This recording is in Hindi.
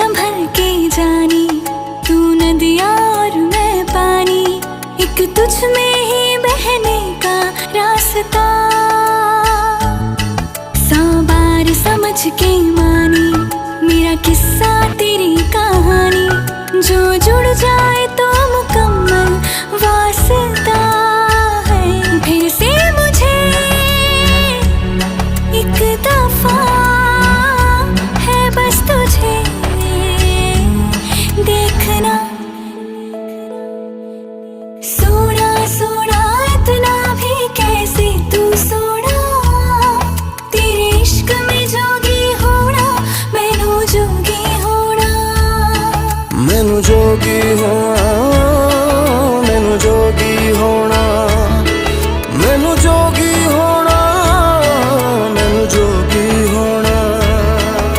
संभल के जानी, तू नदियाँ और मैं पानी, एक तुझ में ही बहने का रास्ता। 100 बार समझ के मानी मेरा किस्सा तेरी कहानी, जो जुड़ जाए तो मुकम्मल वास्ता है। फिर से मुझे एक दफा है बस तुझे देखना। सोना सोना इतना भी कैसे तू सोना, तेरे इश्क में जोगी होना, मैनू जोगी होना। मैनू जोगी हो